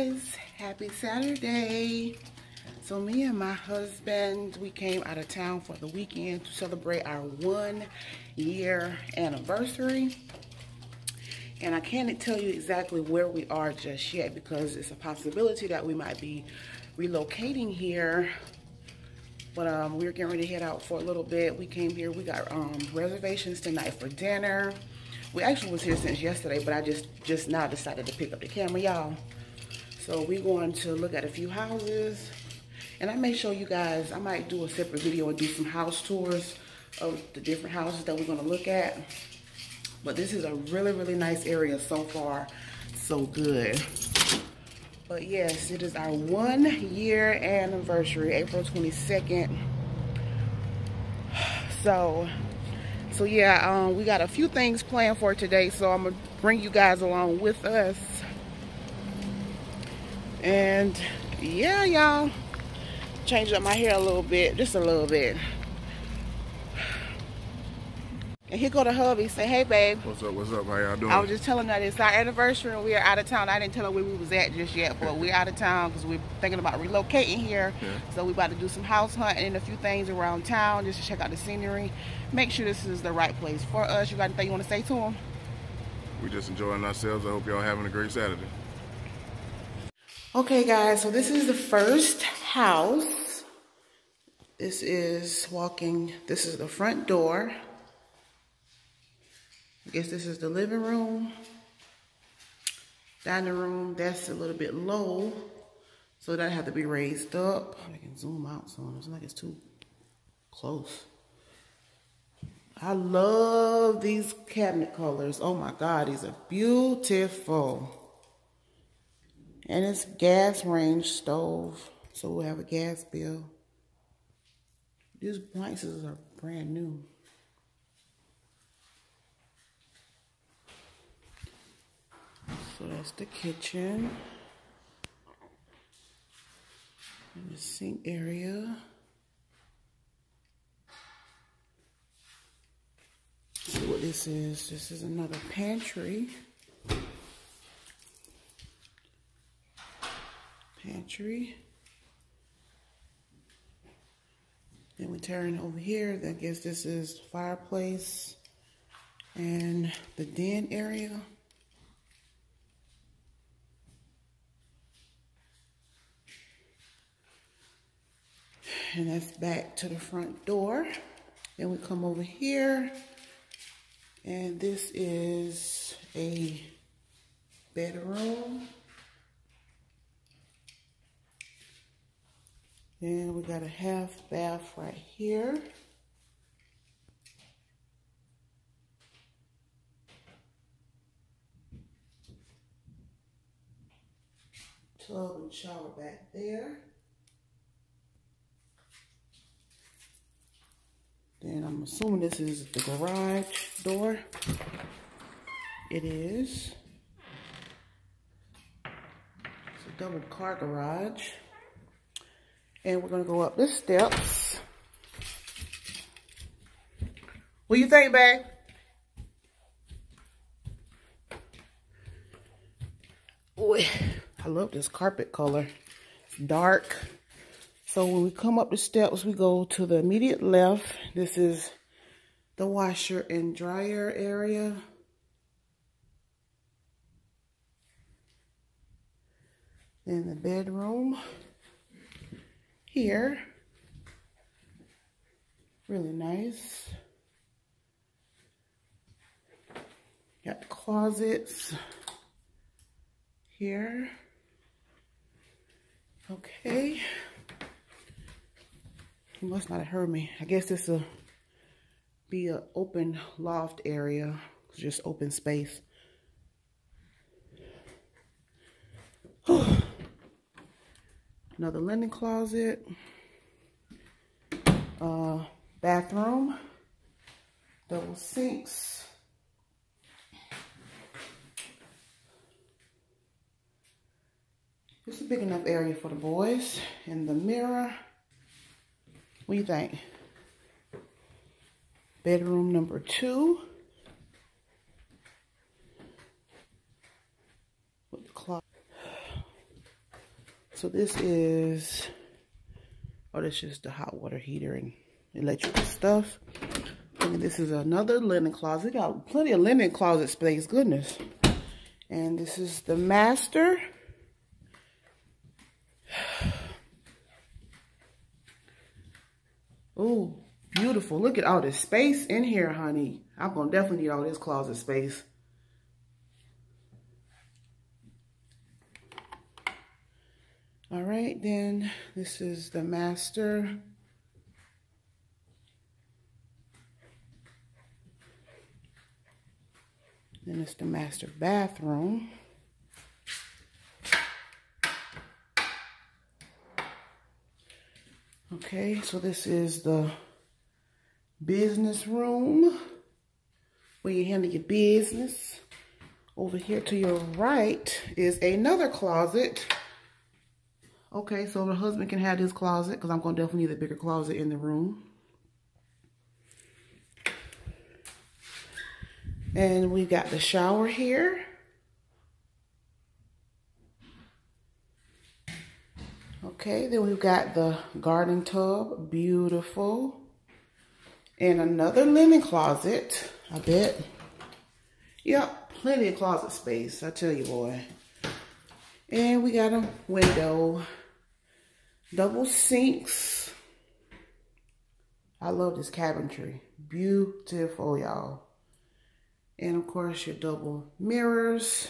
guys, happy Saturday. So me and my husband, we came out of town for the weekend to celebrate our 1-year anniversary. And I can't tell you exactly where we are just yet because it's a possibility that we might be relocating here. But we're getting ready to head out for a little bit. We came here, we got reservations tonight for dinner. We actually was here since yesterday, but I just now decided to pick up the camera, y'all. So we're going to look at a few houses. And I may show you guys, I might do a separate video and do some house tours of the different houses that we're gonna look at. But this is a really, really nice area so far, so good. But yes, it is our 1-year anniversary, April 22nd. So yeah, we got a few things planned for today, so I'm gonna bring you guys along with us. And yeah, y'all, changed up my hair a little bit, just a little bit. And here go to hubby. Say, hey, babe. What's up? How y'all doing? I was just telling her it's our anniversary and we are out of town. I didn't tell her where we was at just yet, but we're out of town because we're thinking about relocating here. Yeah. So we're about to do some house hunting and a few things around town just to check out the scenery. Make sure this is the right place for us. You got anything you want to say to them? We're just enjoying ourselves. I hope y'all having a great Saturday. Okay, guys, so this is the first house. This is the front door. I guess this is the living room. Dining room, that's a little bit low, so that have to be raised up. I can zoom out so it's like it's too close. I love these cabinet colors. Oh my God, these are beautiful. And it's gas range stove, so we'll have a gas bill. These appliances are brand new. So that's the kitchen. And the sink area. Let's see what this is. This is another pantry. Then we turn over here. I guess this is the fireplace and the den area. And that's back to the front door. Then we come over here, and this is a bedroom. Then we got a half bath right here. Tub and shower back there. Then I'm assuming this is the garage door. It is. It's a double car garage. And we're gonna go up the steps. What do you think, babe? Ooh, I love this carpet color. It's dark. So when we come up the steps, we go to the immediate left. This is the washer and dryer area. Then the bedroom here. Really nice. Got the closets here. Okay. He must not have heard me. I guess this will be an open loft area. It's just open space. Another linen closet. Bathroom. Double sinks. It's a big enough area for the boys. And the mirror. What do you think? Bedroom number 2. With the closet. So this is, oh, this is the hot water heater and electrical stuff. And this is another linen closet. Got plenty of linen closet space, goodness. And this is the master. Oh, beautiful. Look at all this space in here, honey. I'm going to definitely need all this closet space. All right, then this is the master. Then it's the master bathroom. Okay, so this is the business room where you handle your business. Over here to your right is another closet. Okay, so the husband can have this closet because I'm going to definitely need a bigger closet in the room. And we've got the shower here. Okay, then we've got the garden tub, beautiful. And another linen closet, I bet. Yep, plenty of closet space, I tell you, boy. And we got a window, double sinks. I love this cabinetry, beautiful, y'all. And of course, your double mirrors.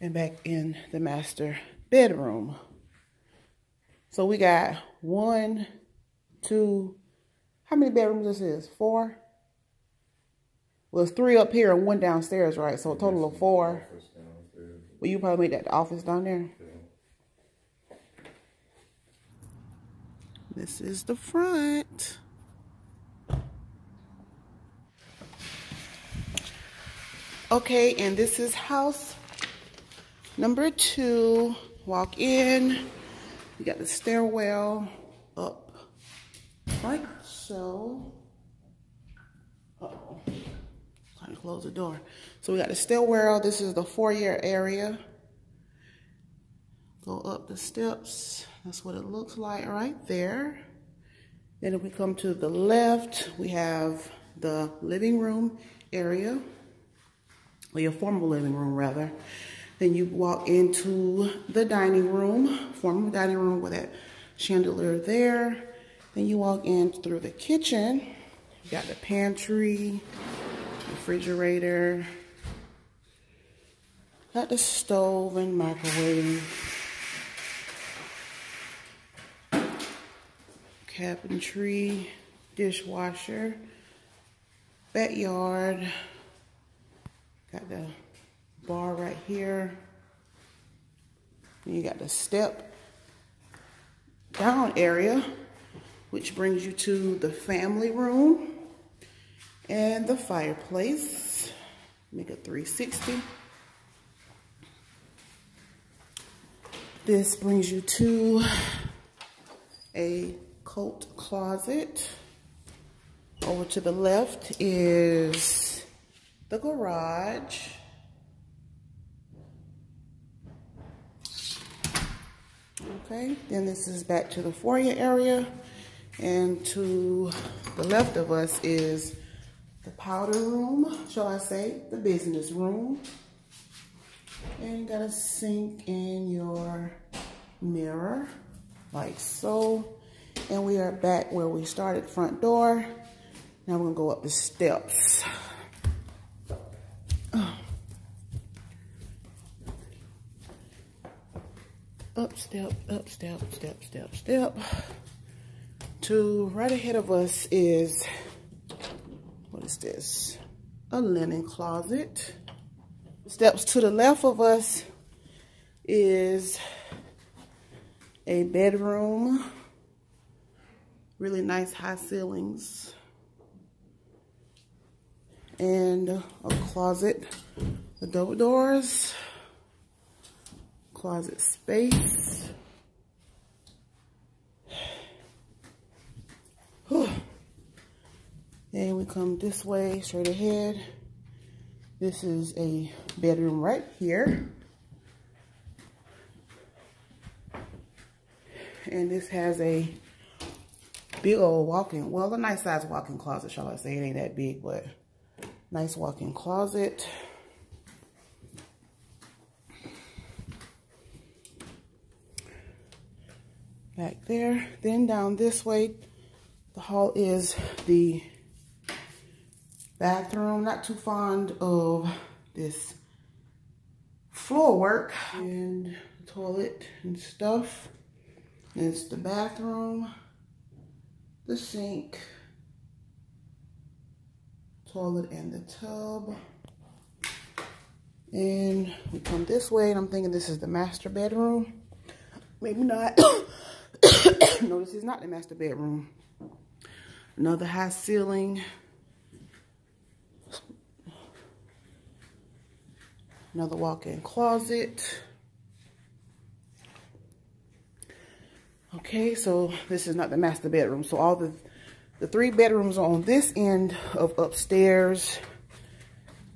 And back in the master bedroom. So we got 1, 2, how many bedrooms this is? 4? Well, it's 3 up here and 1 downstairs, right? So a total of 4. Well, you probably made that the office down there. This is the front. Okay, and this is house number 2. Walk in. You got the stairwell up like so. Uh-oh. Trying to close the door. So we got the stairwell. This is the foyer area. Go up the steps. That's what it looks like right there. Then if we come to the left, we have the living room area, or your formal living room rather. Then you walk into the dining room, formal dining room with that chandelier there. Then you walk in through the kitchen. You got the pantry, refrigerator, got the stove and microwave. Cabinetry, dishwasher, backyard, got the bar right here. And you got the step down area, which brings you to the family room and the fireplace. Make a 360. This brings you to a coat closet. Over to the left is the garage. Okay, then this is back to the foyer area, and to the left of us is the powder room, shall I say, the business room. And you got a sink in your mirror, like so. And we are back where we started, front door. Now we're gonna go up the steps. Up step, up step, step, step, step. To right ahead of us is, what is this? A linen closet. Steps to the left of us is a bedroom. Really nice high ceilings. And a closet, the double doors, closet space. Then we come this way, straight ahead. This is a bedroom right here. And this has a big old walk-in, well, a nice size walk-in closet, shall I say. It ain't that big, but nice walk-in closet. Back there. Then down this way, the hall is the bathroom. Not too fond of this floor work and toilet and stuff. It's the bathroom, the sink, toilet and the tub. And we come this way, and I'm thinking this is the master bedroom. Maybe not. No, this is not the master bedroom. Another high ceiling. Another walk-in closet. Okay, so this is not the master bedroom. So all the 3 bedrooms are on this end of upstairs.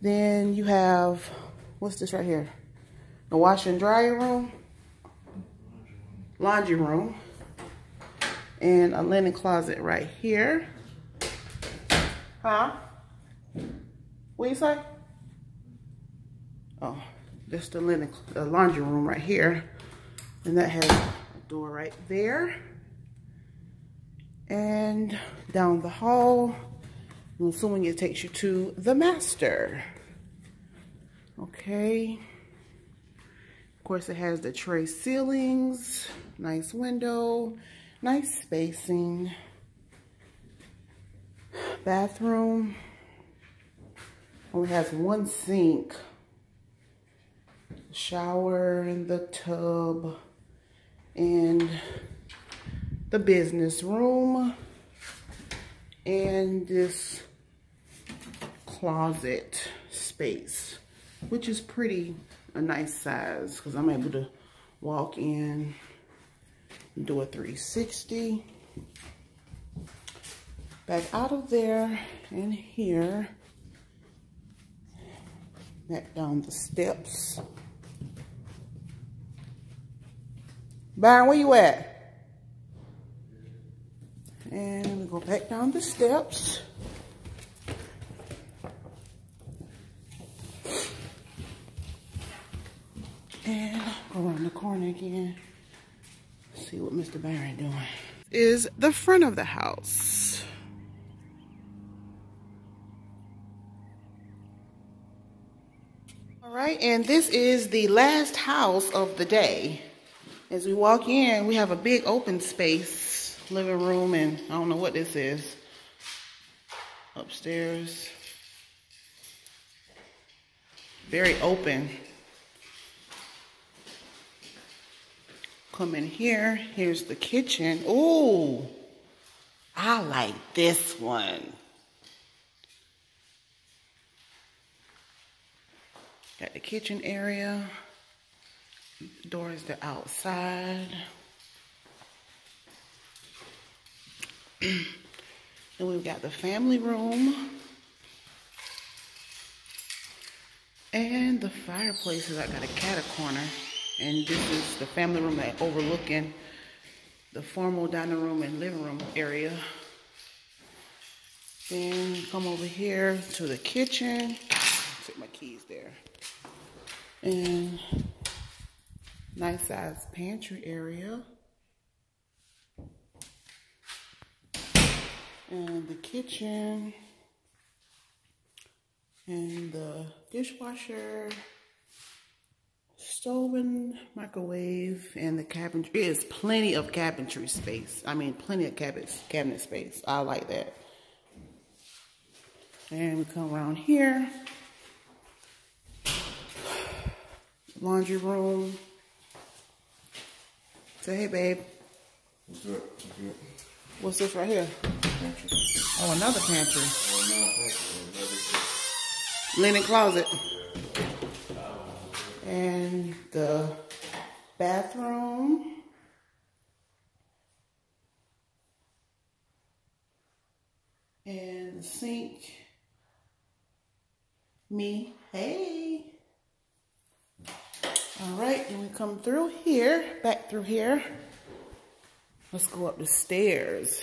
Then you have, what's this right here? The wash and dryer room, laundry room, and a linen closet right here. Huh? What you say? Oh, that's the laundry room right here. And that has a door right there. And down the hall, I'm assuming it takes you to the master. Okay. Of course, it has the tray ceilings, nice window, nice spacing. Bathroom only has 1 sink, shower and the tub, and the business room, and this closet space, which is a nice size, because I'm able to walk in and do a 360. Back out of there and here, back down the steps. Byron, where you at? And we go back down the steps. And go around the corner again. See what Mr. Byron doing. Is the front of the house. All right, and this is the last house of the day. As we walk in, we have a big open space, living room, and I don't know what this is. Upstairs. Very open. Come in here. Here's the kitchen. Ooh, I like this one. Got the kitchen area. The door is the outside. And we've got the family room. And the fireplaces. I got a cat corner. And this is the family room that overlooking the formal dining room and living room area. Then come over here to the kitchen. Set my keys there. And nice size pantry area. And the kitchen. And the dishwasher. Stove and microwave, and the cabinetry. It is plenty of cabinetry space. I mean, plenty of cabinet space. I like that. And we come around here. Laundry room. Say, hey, babe. What's up? What's this right here? Pantry. Oh, another pantry. Oh, Linen closet. And the bathroom. And the sink. Me. Hey. All right, and we come through here, back through here. Let's go up the stairs.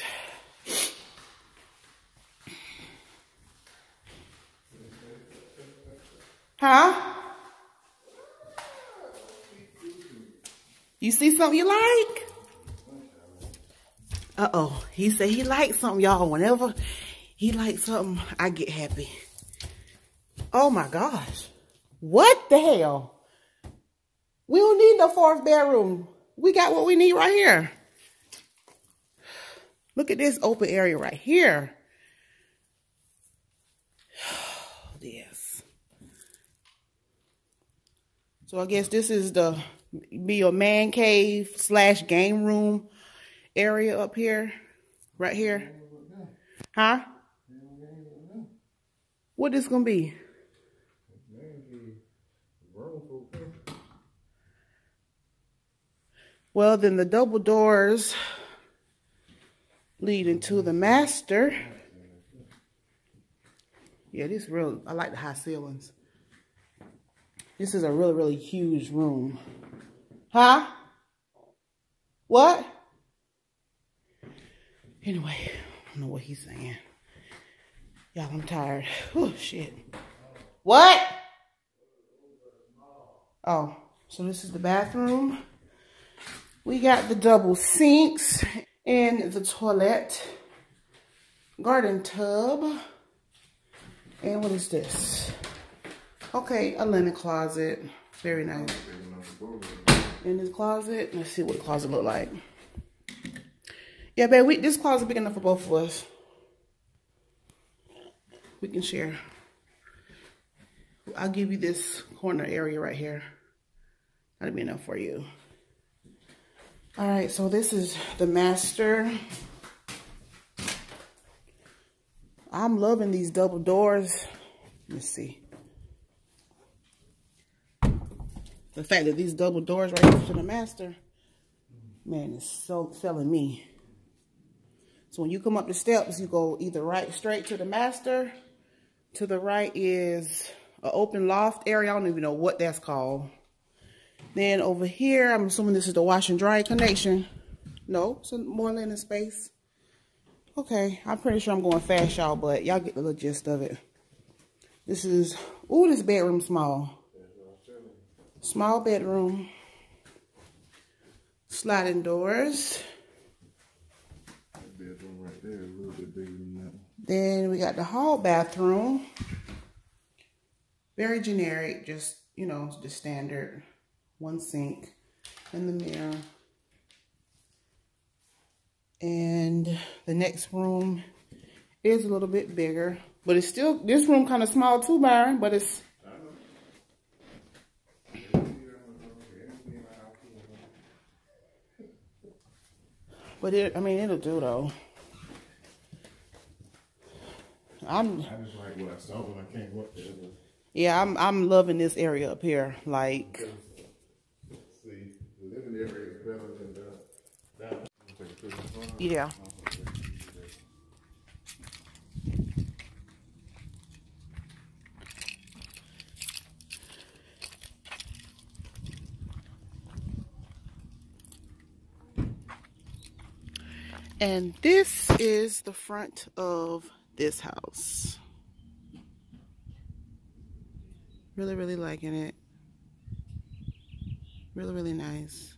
Huh? You see something you like? Uh-oh. He said he likes something, y'all. Whenever he likes something, I get happy. Oh, my gosh. What the hell? We don't need no fourth bedroom. We got what we need right here. Look at this open area right here. Yes. So I guess this is be your man cave / game room area up here. Right here. Huh? What this gonna be? Well, then the double doors lead into the master. Yeah, this real. I like the high ceilings. This is a really, really huge room. Huh? What? Anyway, I don't know what he's saying. Y'all, I'm tired. Oh, shit. What? Oh, so this is the bathroom. We got the double sinks and the toilet, garden tub, and what is this? Okay, a linen closet. Very nice. In this closet, let's see what the closet look like. Yeah, babe, this closet big enough for both of us. We can share. I'll give you this corner area right here. That'll be enough for you. All right, so this is the master. I'm loving these double doors. Let me see. The fact that these double doors right here to the master, man, it's so selling me. So when you come up the steps, you go either straight to the master. To the right is an open loft area. I don't even know what that's called. Then over here, I'm assuming this is the wash and dry connection. No, it's more linen space. Okay, I'm pretty sure I'm going fast, y'all, but y'all get the little gist of it. This is, ooh, this bedroom small. Small bedroom. Sliding doors. That bedroom right there is a little bit bigger than that one. Then we got the hall bathroom. Very generic, just, you know, the standard. One sink and the mirror. And the next room is a little bit bigger. But it's still, this room kind of small too, Byron, but it's... But I mean, it'll do though. I just like what I saw when I came up there. Yeah, I'm loving this area up here. Like, see, the living area is better than that. Yeah. And this is the front of this house. Really, really liking it. Really, really nice.